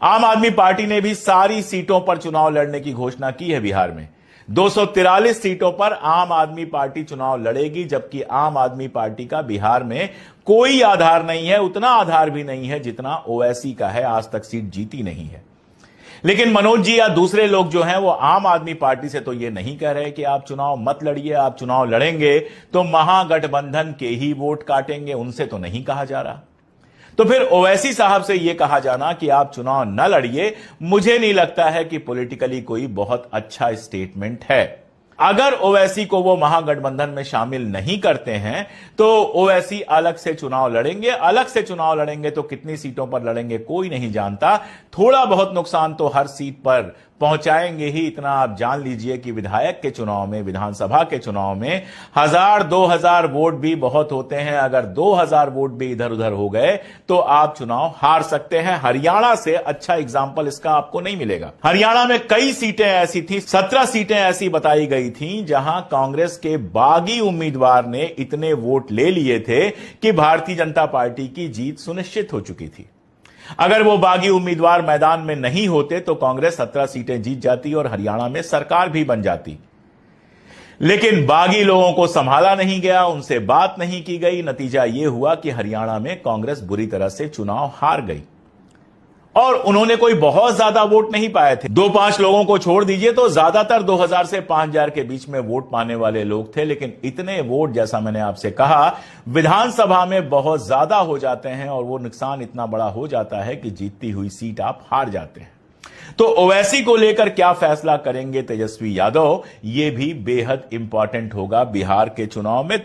आम आदमी पार्टी ने भी सारी सीटों पर चुनाव लड़ने की घोषणा की है। बिहार में 243 सीटों पर आम आदमी पार्टी चुनाव लड़ेगी, जबकि आम आदमी पार्टी का बिहार में कोई आधार नहीं है, उतना आधार भी नहीं है जितना ओवैसी का है। आज तक सीट जीती नहीं है। लेकिन मनोज जी या दूसरे लोग जो हैं वो आम आदमी पार्टी से तो ये नहीं कह रहे कि आप चुनाव मत लड़िए, आप चुनाव लड़ेंगे तो महागठबंधन के ही वोट काटेंगे, उनसे तो नहीं कहा जा रहा। तो फिर ओवैसी साहब से यह कहा जाना कि आप चुनाव न लड़िए, मुझे नहीं लगता है कि पॉलिटिकली कोई बहुत अच्छा स्टेटमेंट है। अगर ओवैसी को वो महागठबंधन में शामिल नहीं करते हैं तो ओवैसी अलग से चुनाव लड़ेंगे। अलग से चुनाव लड़ेंगे तो कितनी सीटों पर लड़ेंगे कोई नहीं जानता। थोड़ा बहुत नुकसान तो हर सीट पर पहुंचाएंगे ही, इतना आप जान लीजिए कि विधायक के चुनाव में, विधानसभा के चुनाव में 1000-2000 वोट भी बहुत होते हैं। अगर 2000 वोट भी इधर उधर हो गए तो आप चुनाव हार सकते हैं। हरियाणा से अच्छा एग्जाम्पल इसका आपको नहीं मिलेगा। हरियाणा में कई सीटें ऐसी थी, 17 सीटें ऐसी बताई गई थी जहां कांग्रेस के बागी उम्मीदवार ने इतने वोट ले लिए थे कि भारतीय जनता पार्टी की जीत सुनिश्चित हो चुकी थी। अगर वो बागी उम्मीदवार मैदान में नहीं होते तो कांग्रेस 17 सीटें जीत जाती और हरियाणा में सरकार भी बन जाती। लेकिन बागी लोगों को संभाला नहीं गया, उनसे बात नहीं की गई। नतीजा यह हुआ कि हरियाणा में कांग्रेस बुरी तरह से चुनाव हार गई और उन्होंने कोई बहुत ज्यादा वोट नहीं पाए थे। 2-5 लोगों को छोड़ दीजिए तो ज्यादातर 2000 से 5000 के बीच में वोट पाने वाले लोग थे। लेकिन इतने वोट, जैसा मैंने आपसे कहा, विधानसभा में बहुत ज्यादा हो जाते हैं और वो नुकसान इतना बड़ा हो जाता है कि जीतती हुई सीट आप हार जाते हैं। तो ओवैसी को लेकर क्या फैसला करेंगे तेजस्वी यादव, यह भी बेहद इंपॉर्टेंट होगा बिहार के चुनाव में।